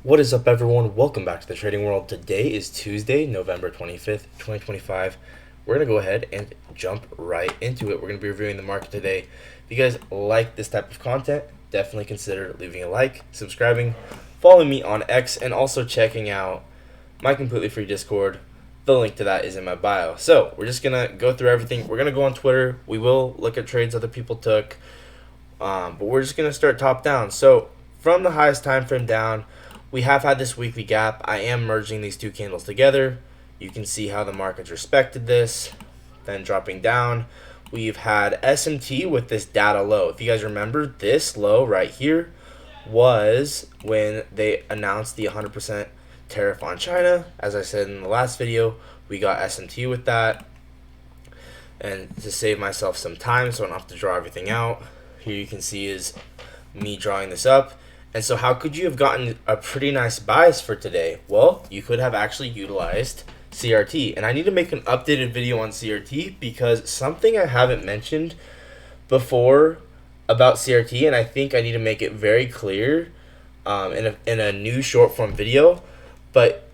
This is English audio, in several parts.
What is up, everyone? Welcome back to the trading world. Today is Tuesday, November 25th, 2025. We're going to go ahead and jump right into it. We're going to be reviewing the market today. If you guys like this type of content, definitely consider leaving a like, subscribing, following me on X, and also checking out my completely free Discord. The link to that is in my bio. So we're just going to go through everything. We're going to go on Twitter. We will look at trades other people took, but we're just going to start top down. So from the highest time frame down, we have had this weekly gap. I am merging these two candles together. You can see how the market's respected this. Then dropping down, we've had SMT with this data low. If you guys remember, this low right here was when they announced the 100% tariff on China. As I said in the last video, we got SMT with that. And to save myself some time so I don't have to draw everything out, here you can see is me drawing this up. And so how could you have gotten a pretty nice bias for today? Well, you could have actually utilized CRT. And I need to make an updated video on CRT because something I haven't mentioned before about CRT, and I think I need to make it very clear in a new short form video, but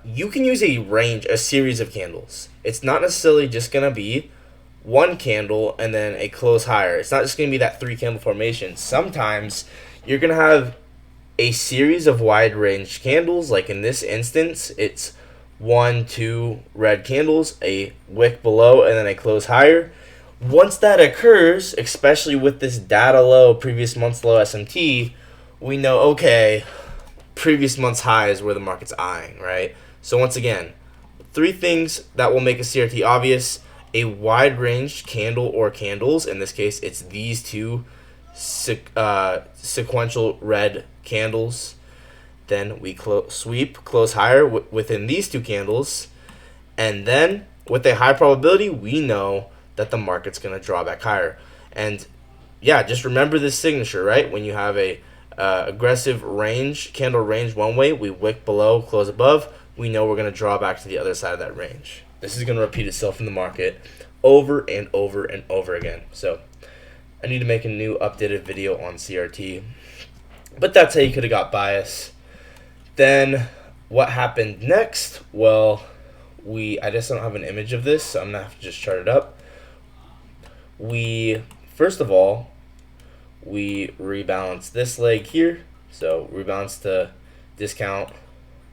you can use a series of candles. It's not necessarily just going to be one candle and then a close higher. It's not just going to be that 3 candle formation. Sometimes you're going to have a series of wide range candles. Like in this instance, it's 1, 2 red candles, a wick below, and then a close higher. Once that occurs, especially with this data low, previous month's low SMT, we know, okay, previous month's high is where the market's eyeing, right? So once again, 3 things that will make a CRT obvious: a wide range candle or candles. In this case, it's these two sequential red candles. Then we sweep close higher within these 2 candles, and then with a high probability, we know that the market's going to draw back higher. And yeah, just remember this signature, right? When you have a aggressive range, candle range one way, we wick below, close above, we know we're going to draw back to the other side of that range. This is going to repeat itself in the market over and over and over again. So I need to make a new updated video on CRT. But that's how you could have got bias. Then what happened next? Well, I just don't have an image of this, so I'm going to have to just chart it up. First of all, we rebalanced this leg here. So rebalanced the discount.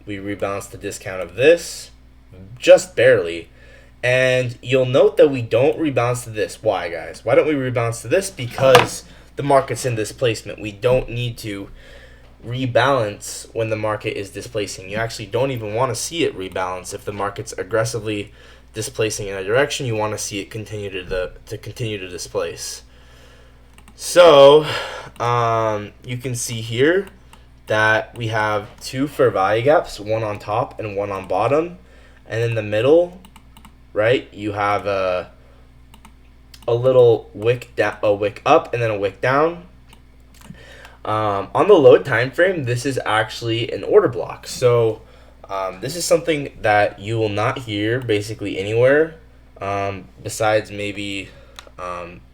We rebalanced the discount of this just barely. And you'll note that we don't rebalance to this. Why, guys? Why don't we rebalance to this? Because the market's in displacement. We don't need to rebalance when the market is displacing. You actually don't even want to see it rebalance. If the market's aggressively displacing in a direction, you want to see it continue to displace. So you can see here that we have 2 fair value gaps, one on top and one on bottom, and in the middle, right, you have a little wick up and then a wick down. On the low time frame, this is actually an order block. So this is something that you will not hear basically anywhere, besides maybe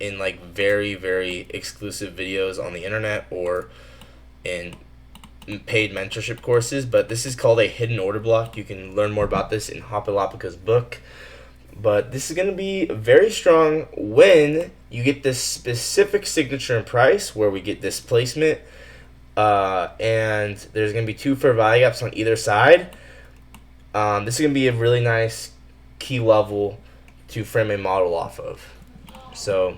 in like very, very exclusive videos on the internet or in paid mentorship courses. But this is called a hidden order block. You can learn more about this in Hopalopika's book. But this is going to be very strong when you get this specific signature and price where we get displacement, and there's going to be 2 fair value gaps on either side. This is going to be a really nice key level to frame a model off of. So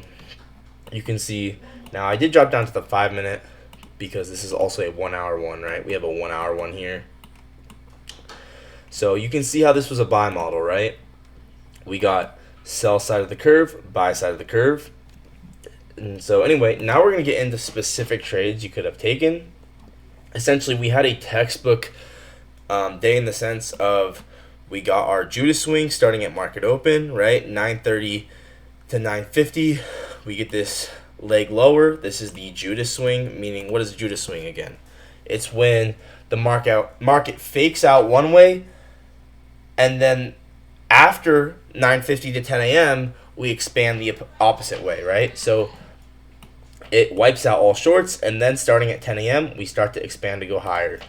you can see now I did drop down to the 5-minute because this is also a 1-hour one, right? We have a 1-hour one here. So you can see how this was a buy model, right? We got sell side of the curve, buy side of the curve. And so anyway, now we're going to get into specific trades you could have taken. Essentially, we had a textbook day in the sense of we got our Judas swing starting at market open, right? 930 to 950. We get this leg lower. This is the Judas swing, meaning what is Judas swing again? It's when the market fakes out one way, and then after 9:50 to 10 a.m., we expand the opposite way, right? So it wipes out all shorts, and then starting at 10 a.m., we start to expand to go higher.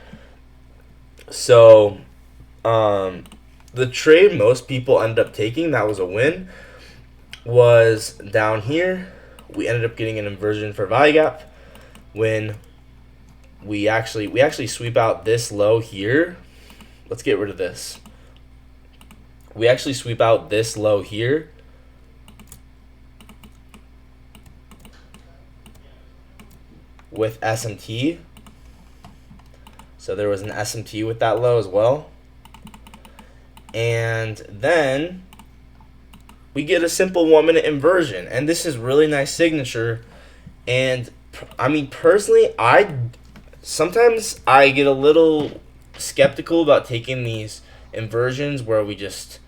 So the trade most people ended up taking that was a win was down here. We ended up getting an inversion for value gap when we actually sweep out this low here. Let's get rid of this. We actually sweep out this low here. With SMT. So there was an SMT with that low as well. And then we get a simple 1 minute inversion. And this is really nice signature. And I mean, personally, sometimes I get a little skeptical about taking these inversions where we just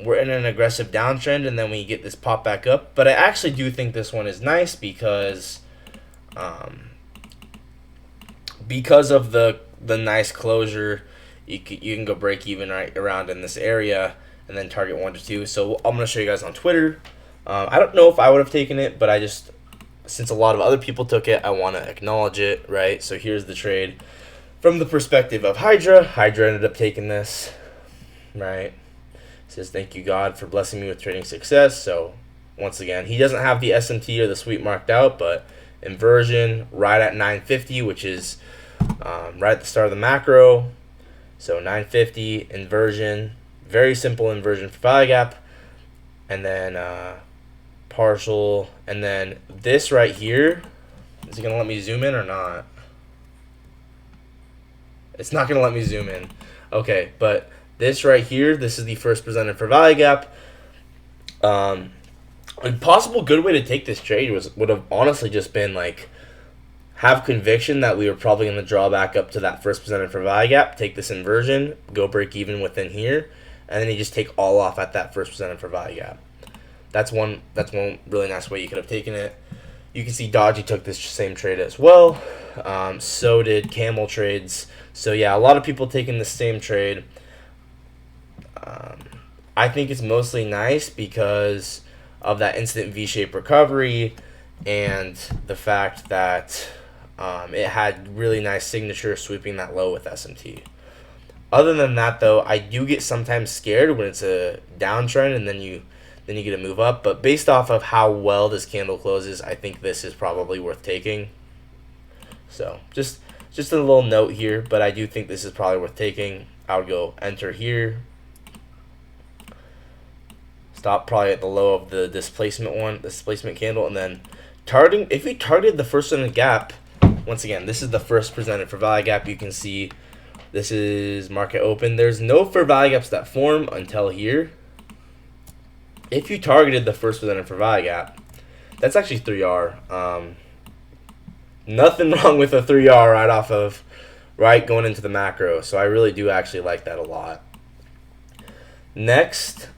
we're in an aggressive downtrend and then we get this pop back up. But I actually do think this one is nice because of the nice closure. You can go break even right around in this area and then target 1 to 2. So I'm going to show you guys on Twitter. I don't know if I would have taken it, but since a lot of other people took it, I want to acknowledge it, right? So here's the trade from the perspective of Hydra. Hydra ended up taking this, right? Says, thank you, God, for blessing me with trading success. So once again, he doesn't have the SMT or the sweep marked out, but inversion right at 950, which is right at the start of the macro. So 950 inversion, very simple inversion for value gap, and then partial, and then this right here. Is it gonna let me zoom in or not? It's not gonna let me zoom in. Okay, but this right here, this is the first presented for value gap. A possible good way to take this trade would have honestly just been like have conviction that we were probably going to draw back up to that first presented for value gap, take this inversion, go break even within here, and then you just take all off at that first presented for value gap. That's one really nice way you could have taken it. You can see Dodgy took this same trade as well. So did Camel Trades. So yeah, a lot of people taking the same trade. I think it's mostly nice because of that instant V-shaped recovery and the fact that it had really nice signature sweeping that low with SMT. Other than that, though, I do get sometimes scared when it's a downtrend and then you get to move up. But based off of how well this candle closes, I think this is probably worth taking. So just a little note here, but I do think this is probably worth taking. I would go enter here. Stop probably at the low of the displacement candle, and then targeting. If we targeted the first presented gap, once again, this is the first presented for value gap. You can see this is market open. There's no for value gaps that form until here. If you targeted the first presented for value gap, that's actually 3R. Nothing wrong with a 3R right off of going into the macro. So I really do actually like that a lot. Next,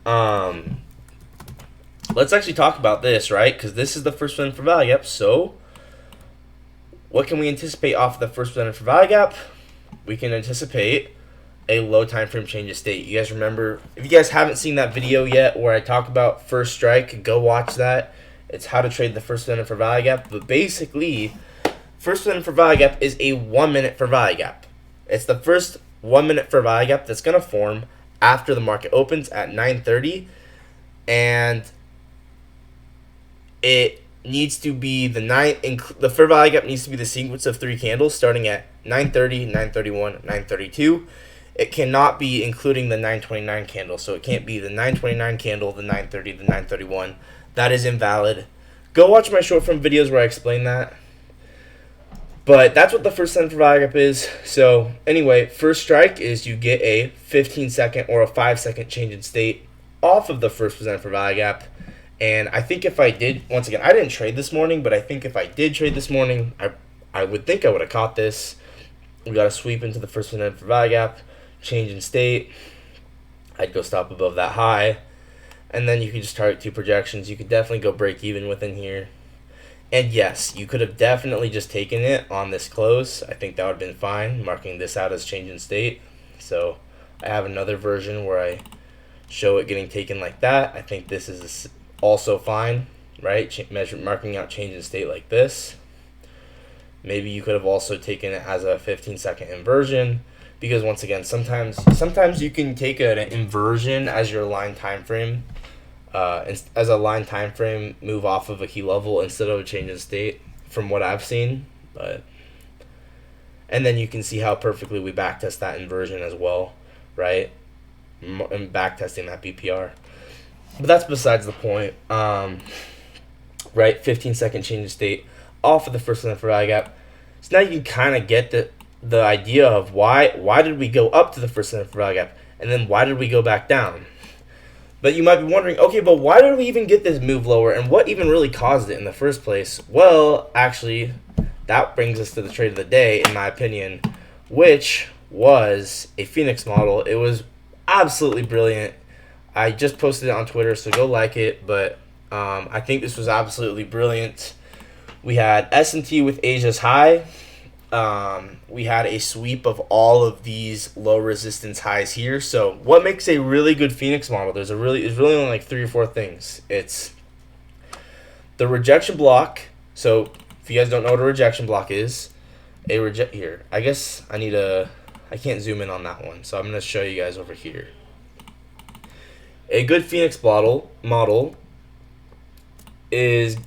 let's actually talk about this, right? Because this is the first presented for value gap. So what can we anticipate off the first presented for value gap? We can anticipate a low time frame change of state. You guys remember, if you guys haven't seen that video yet where I talk about first strike, go watch that. It's how to trade the first presented for value gap. But basically, first presented for value gap is a 1 minute for value gap. It's the first 1 minute for value gap that's going to form after the market opens at 9:30, and it needs to be the fair value gap needs to be the sequence of 3 candles starting at 9:30, 9:31, 9:32. It cannot be including the 9:29 candle, so it can't be the 9:29 candle, the 9:30, the 9:31. That is invalid. Go watch my short form videos where I explain that. But that's what the first presented for value gap is. So anyway, first strike is you get a 15-second or a 5-second change in state off of the first presented for value gap. And I think if I did, once again, I didn't trade this morning, but I think if I did trade this morning, I would think I would have caught this. We got a sweep into the first presented for value gap, change in state. I'd go stop above that high. And then you could just target 2 projections. You could definitely go break even within here. And yes, you could have definitely just taken it on this close. I think that would have been fine, marking this out as change in state. So I have another version where I show it getting taken like that. I think this is also fine, right? Marking out change in state like this. Maybe you could have also taken it as a 15-second inversion, because once again, sometimes you can take an inversion as your line time frame, as a line time frame move off of a key level instead of a change in state, from what I've seen. But and then you can see how perfectly we backtest that inversion as well, right? And backtesting that BPR. But that's besides the point. Right, 15-second change of state off of the first and for value gap. So now you can kind of get the idea of why did we go up to the first and for value gap, and then why did we go back down? But you might be wondering, okay, but why did we even get this move lower, and what even really caused it in the first place? Well, actually, that brings us to the trade of the day, in my opinion, which was a Phoenix model. It was absolutely brilliant. I just posted it on Twitter, so go like it, but I think this was absolutely brilliant. We had S&T with Asia's high. We had a sweep of all of these low resistance highs here. So what makes a really good Phoenix model? There's really only like 3 or 4 things. It's the rejection block. So if you guys don't know what a rejection block is, here. I guess I can't zoom in on that one, so I'm gonna show you guys over here. A good Phoenix model is,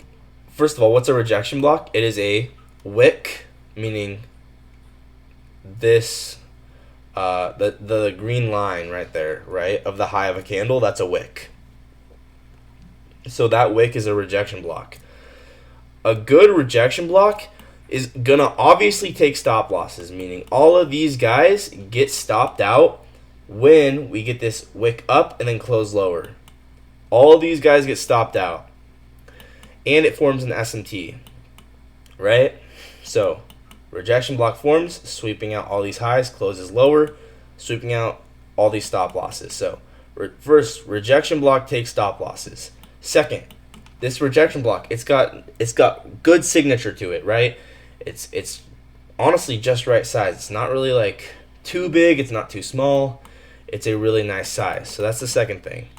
first of all, what's a rejection block? It is a wick, meaning this, the green line right there, right, of the high of a candle, that's a wick. So that wick is a rejection block. A good rejection block is gonna obviously take stop losses, meaning all of these guys get stopped out when we get this wick up and then close lower. All of these guys get stopped out. And it forms an SMT, right? So rejection block forms, sweeping out all these highs, closes lower, sweeping out all these stop losses. So first, rejection block takes stop losses. Second, this rejection block, it's got good signature to it, right? It's honestly just right size. It's not really like too big, it's not too small. It's a really nice size. So that's the second thing.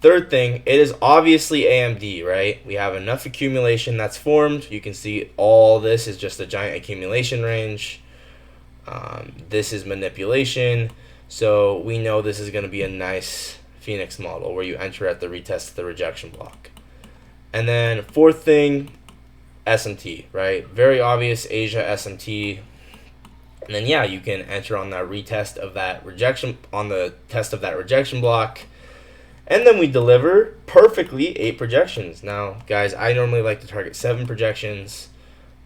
Third thing, it is obviously AMD, right? We have enough accumulation that's formed. You can see all this is just a giant accumulation range. This is manipulation. So we know this is going to be a nice Phoenix model where you enter at the retest of the rejection block. And then fourth thing, SMT, right? Very obvious Asia SMT. And then, yeah, you can enter on that retest of that rejection, on the test of that rejection block. And then we deliver perfectly 8 projections. Now, guys, I normally like to target 7 projections,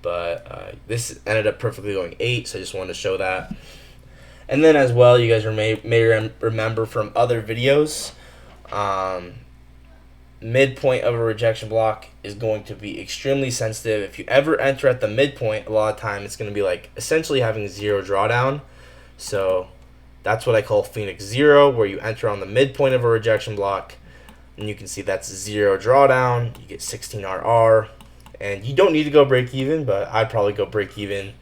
but this ended up perfectly going 8, so I just wanted to show that. And then as well, you guys may remember from other videos, midpoint of a rejection block is going to be extremely sensitive. If you ever enter at the midpoint, a lot of time it's going to be like essentially having 0 drawdown. So that's what I call Phoenix 0, where you enter on the midpoint of a rejection block, and you can see that's 0 drawdown. You get 16 RR, and you don't need to go break even, but I'd probably go break even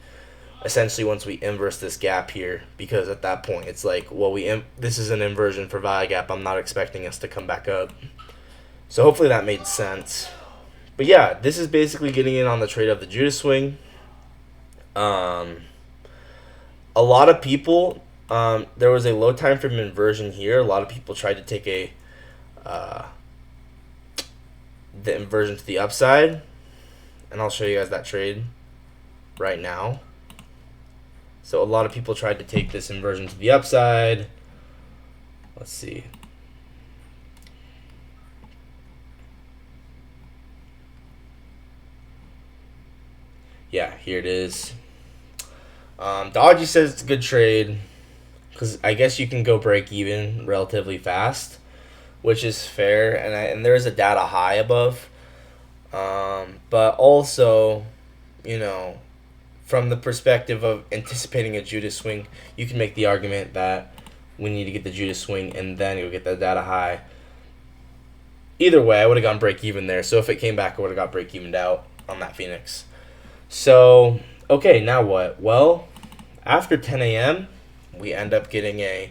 essentially once we inverse this gap here, because at that point it's like, well, this is an inversion for value gap. I'm not expecting us to come back up. So hopefully that made sense. But yeah, this is basically getting in on the trade of the Judas swing. A lot of people, there was a low time frame inversion here. A lot of people tried to take the inversion to the upside, and I'll show you guys that trade right now. So a lot of people tried to take this inversion to the upside. Let's see. Yeah, here it is. Dodgy says it's a good trade because I guess you can go break even relatively fast, which is fair, and there is a data high above. But also, you know, from the perspective of anticipating a Judas swing, you can make the argument that we need to get the Judas swing and then go get the data high. Either way, I would have gone break even there. So if it came back, I would have got break evened out on that Phoenix. So, okay, now what? Well, after 10 a.m., we end up getting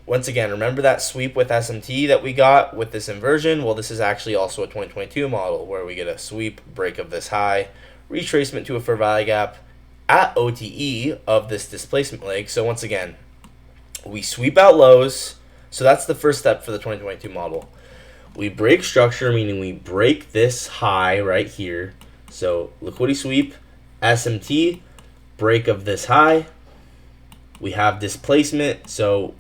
once again, remember that sweep with SMT that we got with this inversion? Well, this is actually also a 2022 model where we get a sweep, break of this high, retracement to a fair value gap, at OTE of this displacement leg. So once again, we sweep out lows. So that's the first step for the 2022 model. We break structure, meaning we break this high right here. So liquidity sweep, SMT, break of this high. We have displacement. So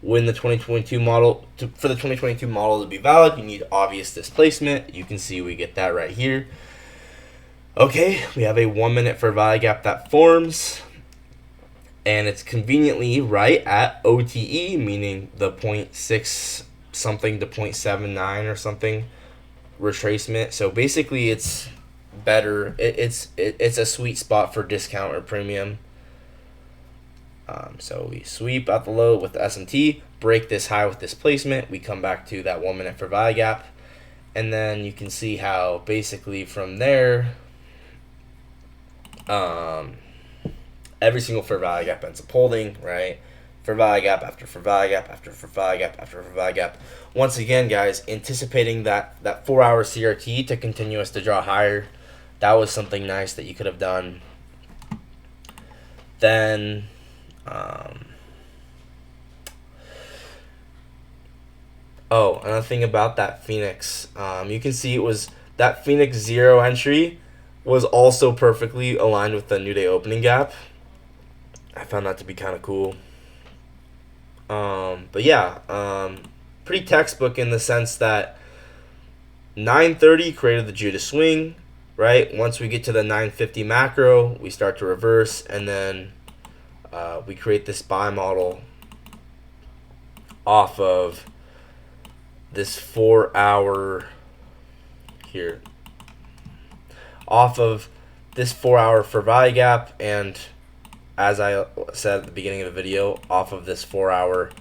when the 2022 model, for the 2022 model to be valid, you need obvious displacement. You can see we get that right here. Okay, we have a 1 minute fair value gap that forms, and it's conveniently right at OTE, meaning the 0.6 something to 0.79 or something retracement. So basically it's better. It's a sweet spot for discount or premium. So we sweep out the low with the SMT, break this high with displacement. We come back to that 1 minute fair value gap, and then you can see how basically from there, every single fair value gap ends up holding, right? Fair value gap after fair value gap after fair value gap after fair value gap. Once again, guys, anticipating that 4 hour CRT to continue us to draw higher. That was something nice that you could have done. Then, another thing about that Phoenix, you can see it was that Phoenix 0 entry was also perfectly aligned with the New Day opening gap. I found that to be kind of cool. But yeah, pretty textbook in the sense that 930 created the Judas swing, right? Once we get to the 950 macro, we start to reverse, and then we create this buy model off of this 4 hour here. Off of this 4 hour fair value gap, and as I said at the beginning of the video, off of this 4 hour,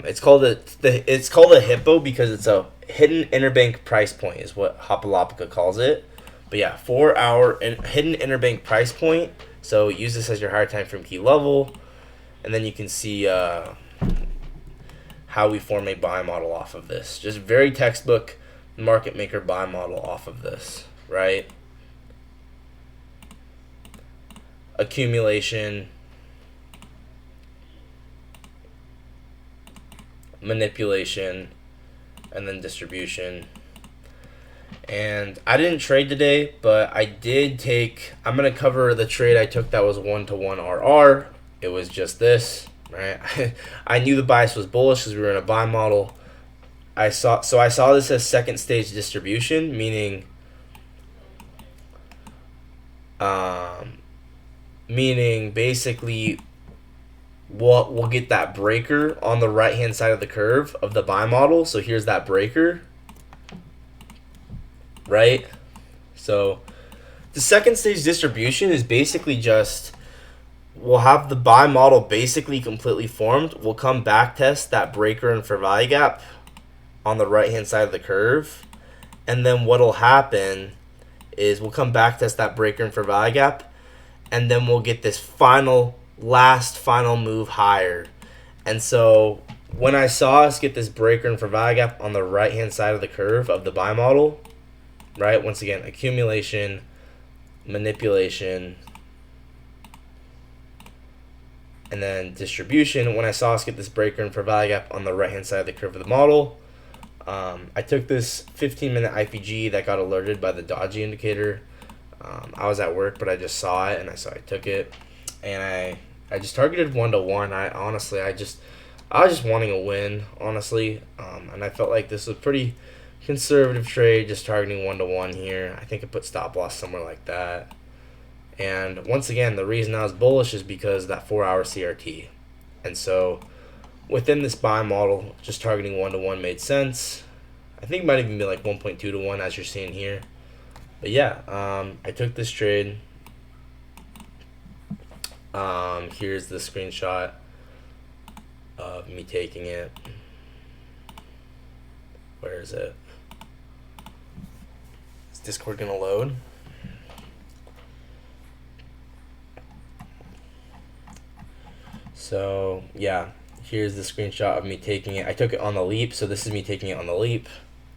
it's called a hippo because it's a hidden interbank price point is what Hopalopica calls it. But yeah, 4 hour hidden interbank price point. So use this as your higher time frame key level, and then you can see how we form a buy model off of this. Just very textbook market maker buy model off of this, right? Accumulation, manipulation, and then distribution. And I didn't trade today, but I did take, I'm going to cover the trade I took that was 1-to-1 RR. It was just this, right? I knew the bias was bullish because we were in a buy model. I saw this as second stage distribution, meaning basically we'll get that breaker on the right hand side of the curve of the buy model. So here's that breaker, right? So the second stage distribution is basically just, we'll have the buy model basically completely formed. We'll come back test that breaker and fair value gap on the right hand side of the curve, and then what'll happen is we'll come back test that breaker and fair value gap, and then we'll get this last final move higher. And so when I saw us get this breaker and fair value gap on the right hand side of the curve of the buy model, right? Once again, accumulation, manipulation, and then distribution. When I saw us get this breaker and fair value gap on the right hand side of the curve of the model, I took this 15-minute IPG that got alerted by the dodgy indicator. I was at work, but I just saw it, and I took it, and I just targeted 1-to-1. I was just wanting a win, honestly, and I felt like this was a pretty conservative trade, just targeting 1-to-1 here. I think I put stop loss somewhere like that. And once again, the reason I was bullish is because that 4 hour CRT, and so within this buy model, just targeting 1-to-1 made sense. I think it might even be like 1.2-to-1 as you're seeing here. But yeah, I took this trade. Here's the screenshot of me taking it. Where is it? Is Discord gonna load? So yeah, here's the screenshot of me taking it. I took it on the leap, so this is me taking it on the leap,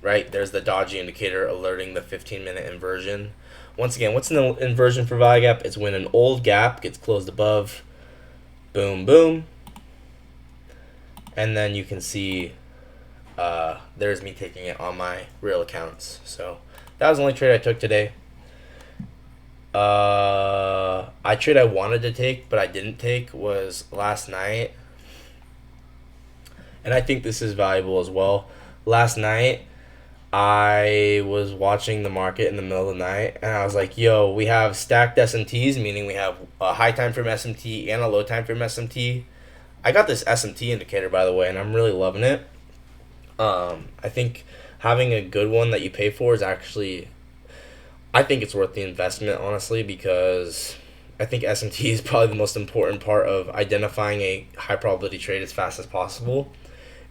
right? There's the dodgy indicator alerting the 15-minute inversion. once again, what's an inversion for value gap? It's when an old gap gets closed above. Boom, boom. And then you can see there's me taking it on my real accounts. So that was the only trade I took today. I trade I wanted to take but I didn't take was last night, and I think this is valuable as well. Last night I was watching the market in the middle of the night, and I was like, yo, we have stacked SMTs, meaning we have a high time frame SMT and a low time frame SMT. I got this SMT indicator, by the way, and I'm really loving it. I think having a good one that you pay for is actually, I think it's worth the investment, honestly, because I think SMT is probably the most important part of identifying a high probability trade as fast as possible.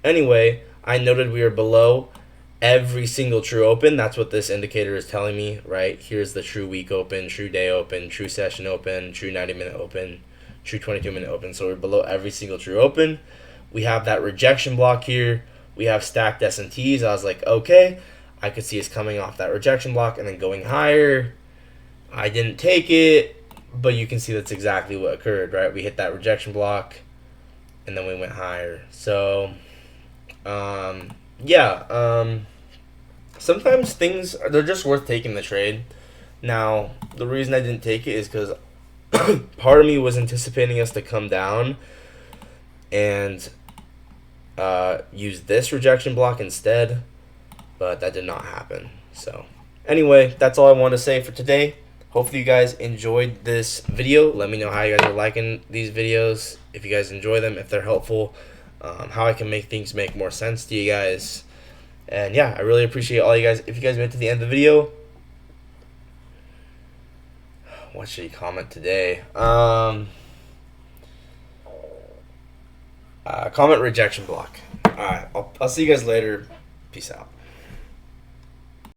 Anyway, I noted we were below every single true open. That's what this indicator is telling me, right? Here's the true week open, true day open, true session open, true 90-minute open, true 22-minute open. So we're below every single true open. We have that rejection block here. We have stacked S&Ts. I was like, okay, I could see us coming off that rejection block and then going higher. I didn't take it, but you can see that's exactly what occurred, right? We hit that rejection block and then we went higher. So, sometimes things, they're just worth taking the trade. Now, the reason I didn't take it is because part of me was anticipating us to come down and use this rejection block instead, but that did not happen. So anyway, that's all I wanted to say for today. Hopefully you guys enjoyed this video. Let me know how you guys are liking these videos, if you guys enjoy them, if they're helpful, how I can make things make more sense to you guys. And yeah, I really appreciate all you guys. If you guys made it to the end of the video, what should you comment today? Comment rejection block. Alright, I'll see you guys later. Peace out.